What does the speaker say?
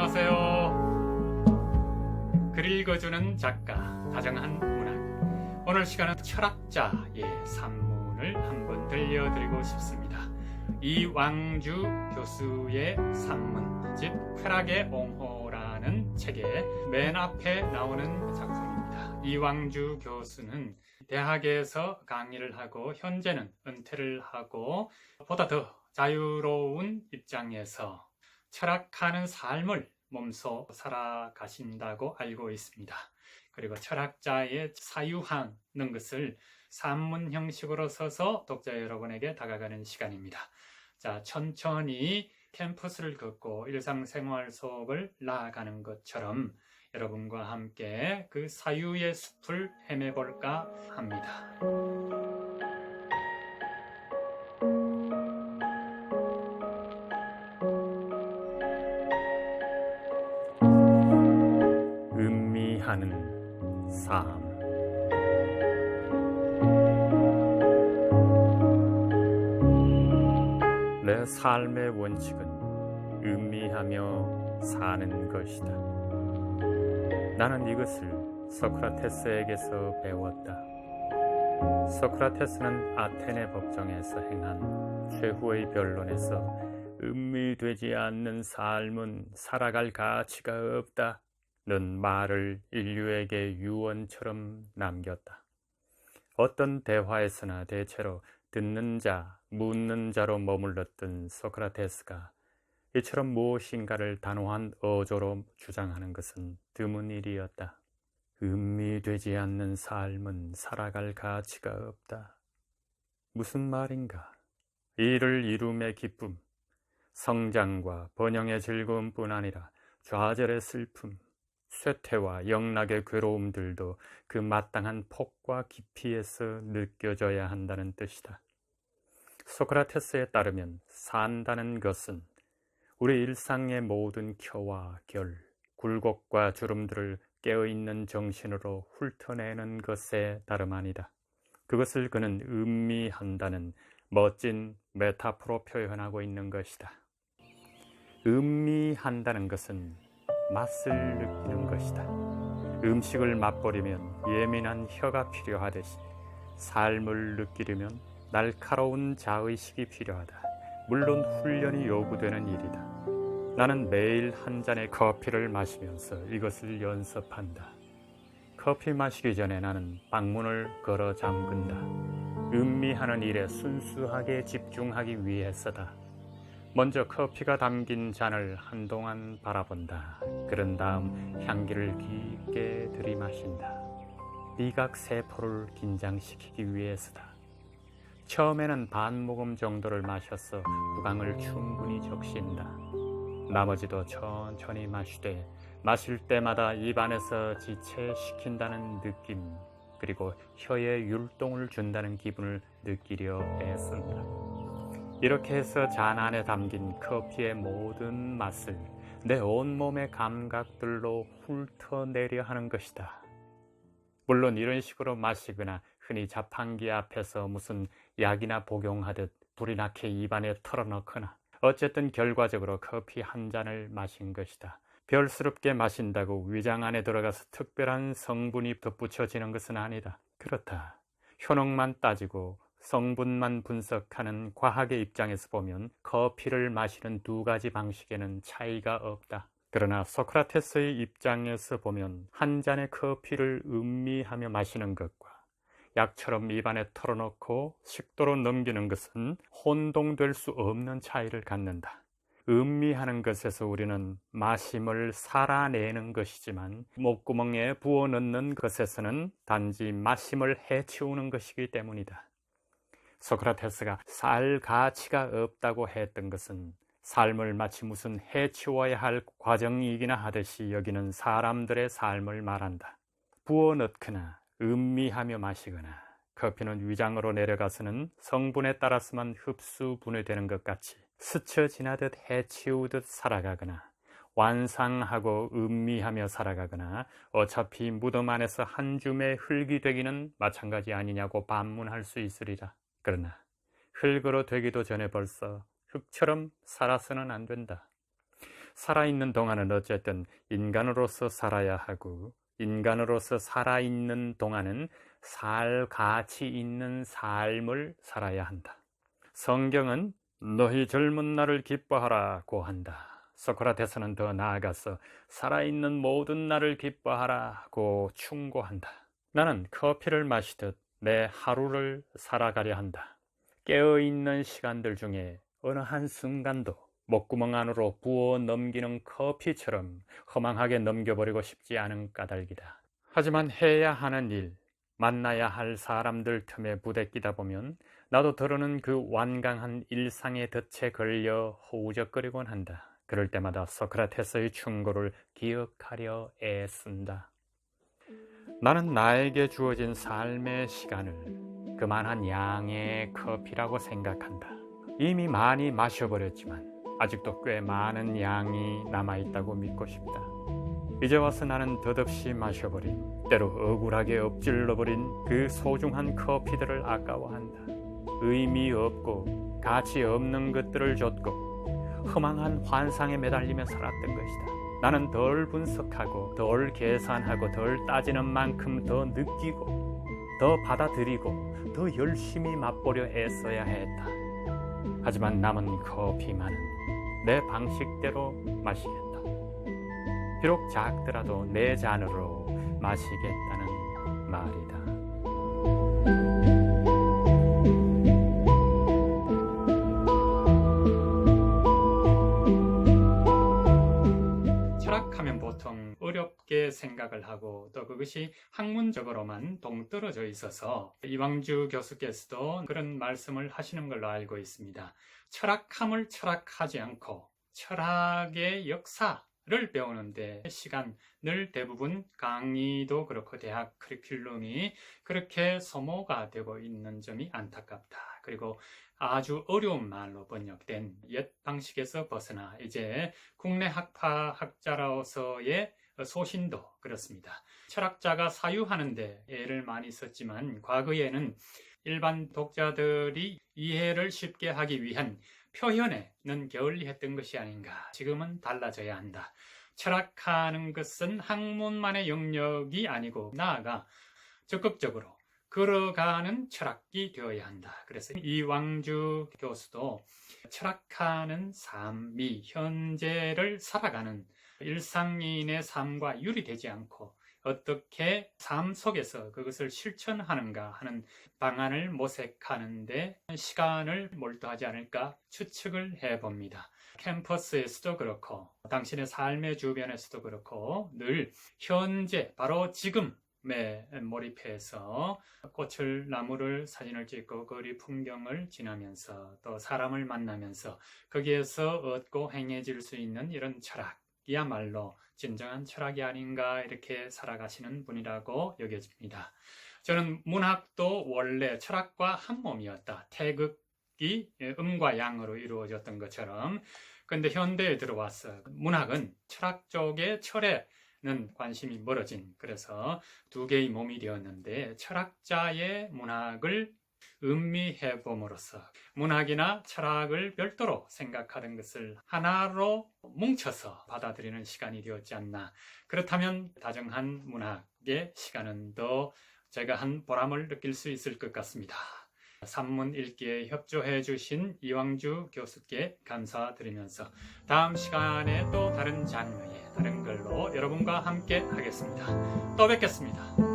안녕하세요. 글 읽어주는 작가 다정한 문학. 오늘 시간은 철학자의 산문을 한번 들려드리고 싶습니다. 이왕주 교수의 산문, 즉 쾌락의 옹호라는 책의 맨 앞에 나오는 작품입니다. 이왕주 교수는 대학에서 강의를 하고 현재는 은퇴를 하고 보다 더 자유로운 입장에서 철학하는 삶을 몸소 살아가신다고 알고 있습니다. 그리고 철학자의 사유하는 것을 산문 형식으로 써서 독자 여러분에게 다가가는 시간입니다. 자, 천천히 캠퍼스를 걷고 일상생활 속을 나아가는 것처럼 여러분과 함께 그 사유의 숲을 헤매볼까 합니다. 음미하는 삶. 내 삶의 원칙은 음미하며 사는 것이다. 나는 이것을 소크라테스에게서 배웠다. 소크라테스는 아테네 법정에서 행한 최후의 변론에서 음미되지 않는 삶은 살아갈 가치가 없다 는 말을 인류에게 유언처럼 남겼다. 어떤 대화에서나 대체로 듣는 자, 묻는 자로 머물렀던 소크라테스가 이처럼 무엇인가를 단호한 어조로 주장하는 것은 드문 일이었다. 음미되지 않는 삶은 살아갈 가치가 없다. 무슨 말인가? 이를 이룸의 기쁨, 성장과 번영의 즐거움뿐 아니라 좌절의 슬픔, 쇠퇴와 영락의 괴로움들도 그 마땅한 폭과 깊이에서 느껴져야 한다는 뜻이다. 소크라테스에 따르면 산다는 것은 우리 일상의 모든 켜와 결, 굴곡과 주름들을 깨어있는 정신으로 훑어내는 것에 다름 아니다. 그것을 그는 음미한다는 멋진 메타포로 표현하고 있는 것이다. 음미한다는 것은 맛을 느끼는 것이다. 음식을 맛보려면 예민한 혀가 필요하듯이 삶을 느끼려면 날카로운 자의식이 필요하다. 물론 훈련이 요구되는 일이다. 나는 매일 한 잔의 커피를 마시면서 이것을 연습한다. 커피 마시기 전에 나는 방문을 걸어 잠근다. 음미하는 일에 순수하게 집중하기 위해서다. 먼저 커피가 담긴 잔을 한동안 바라본다. 그런 다음 향기를 깊게 들이마신다. 미각세포를 긴장시키기 위해서다. 처음에는 반 모금 정도를 마셔서 후광을 충분히 적신다. 나머지도 천천히 마시되 마실 때마다 입안에서 지체시킨다는 느낌, 그리고 혀에 율동을 준다는 기분을 느끼려 애쓴다. 이렇게 해서 잔 안에 담긴 커피의 모든 맛을 내 온몸의 감각들로 훑어내려 하는 것이다. 물론 이런 식으로 마시거나 흔히 자판기 앞에서 무슨 약이나 복용하듯 불이 나게 입안에 털어넣거나 어쨌든 결과적으로 커피 한 잔을 마신 것이다. 별스럽게 마신다고 위장 안에 들어가서 특별한 성분이 덧붙여지는 것은 아니다. 그렇다. 효능만 따지고 성분만 분석하는 과학의 입장에서 보면 커피를 마시는 두 가지 방식에는 차이가 없다. 그러나 소크라테스의 입장에서 보면 한 잔의 커피를 음미하며 마시는 것과 약처럼 입안에 털어놓고 식도로 넘기는 것은 혼동될 수 없는 차이를 갖는다. 음미하는 것에서 우리는 마심을 살아내는 것이지만 목구멍에 부어 넣는 것에서는 단지 마심을 해치우는 것이기 때문이다. 소크라테스가 살 가치가 없다고 했던 것은 삶을 마치 무슨 해치워야 할 과정이기나 하듯이 여기는 사람들의 삶을 말한다. 부어 넣거나 음미하며 마시거나 커피는 위장으로 내려가서는 성분에 따라서만 흡수 분해되는 것 같이 스쳐 지나듯 해치우듯 살아가거나 완상하고 음미하며 살아가거나 어차피 무덤 안에서 한 줌의 흙이 되기는 마찬가지 아니냐고 반문할 수 있으리라. 그러나 흙으로 되기도 전에 벌써 흙처럼 살아서는 안 된다. 살아있는 동안은 어쨌든 인간으로서 살아야 하고, 인간으로서 살아있는 동안은 살 가치 있는 삶을 살아야 한다. 성경은 너희 젊은 날을 기뻐하라고 한다. 소크라테스는 더 나아가서 살아있는 모든 날을 기뻐하라고 충고한다. 나는 커피를 마시듯 내 하루를 살아가려 한다. 깨어있는 시간들 중에 어느 한순간도 목구멍 안으로 부어 넘기는 커피처럼 허망하게 넘겨버리고 싶지 않은 까닭이다. 하지만 해야 하는 일, 만나야 할 사람들 틈에 부대끼다 보면 나도 더러는 그 완강한 일상의 덫에 걸려 허우적거리곤 한다. 그럴 때마다 소크라테스의 충고를 기억하려 애쓴다. 나는 나에게 주어진 삶의 시간을 그만한 양의 커피라고 생각한다. 이미 많이 마셔버렸지만 아직도 꽤 많은 양이 남아있다고 믿고 싶다. 이제 와서 나는 덧없이 마셔버린, 때로 억울하게 엎질러버린 그 소중한 커피들을 아까워한다. 의미 없고 가치 없는 것들을 줬고 허망한 환상에 매달리며 살았던 것이다. 나는 덜 분석하고 덜 계산하고 덜 따지는 만큼 더 느끼고 더 받아들이고 더 열심히 맛보려 애써야 했다. 하지만 남은 커피만은 내 방식대로 마시겠다. 비록 작더라도 내 잔으로 마시겠다는 말이다. 철학하면 보통 어렵게 생각을 하고 또 그것이 학문적으로만 동떨어져 있어서 이왕주 교수께서도 그런 말씀을 하시는 걸로 알고 있습니다. 철학함을 철학하지 않고 철학의 역사를 배우는데 시간을 대부분 강의도 그렇고 대학 커리큘럼이 그렇게 소모가 되고 있는 점이 안타깝다. 그리고 아주 어려운 말로 번역된 옛 방식에서 벗어나 이제 국내 학자로서의 소신도 그렇습니다. 철학자가 사유하는데 애를 많이 썼지만 과거에는 일반 독자들이 이해를 쉽게 하기 위한 표현에는 게을리했던 것이 아닌가. 지금은 달라져야 한다. 철학하는 것은 학문만의 영역이 아니고 나아가 적극적으로 걸어가는 철학이 되어야 한다. 그래서 이왕주 교수도 철학하는 삶이 현재를 살아가는 일상인의 삶과 유리되지 않고 어떻게 삶 속에서 그것을 실천하는가 하는 방안을 모색하는데 시간을 몰두하지 않을까 추측을 해봅니다. 캠퍼스에서도 그렇고 당신의 삶의 주변에서도 그렇고 늘 현재 바로 지금에 몰입해서 꽃을 나무를 사진을 찍고 거리 풍경을 지나면서 또 사람을 만나면서 거기에서 얻고 행해질 수 있는 이런 철학이야말로 진정한 철학이 아닌가 이렇게 살아가시는 분이라고 여겨집니다. 저는 문학도 원래 철학과 한 몸이었다. 태극이 음과 양으로 이루어졌던 것처럼. 그런데 현대에 들어와서 문학은 철학 쪽의 철에는 관심이 멀어진, 그래서 두 개의 몸이 되었는데 철학자의 문학을 음미해 봄으로써 문학이나 철학을 별도로 생각하는 것을 하나로 뭉쳐서 받아들이는 시간이 되었지 않나. 그렇다면 다정한 문학의 시간은 더 제가 한 보람을 느낄 수 있을 것 같습니다. 산문 읽기에 협조해 주신 이왕주 교수께 감사드리면서 다음 시간에 또 다른 장르의 다른 글로 여러분과 함께 하겠습니다. 또 뵙겠습니다.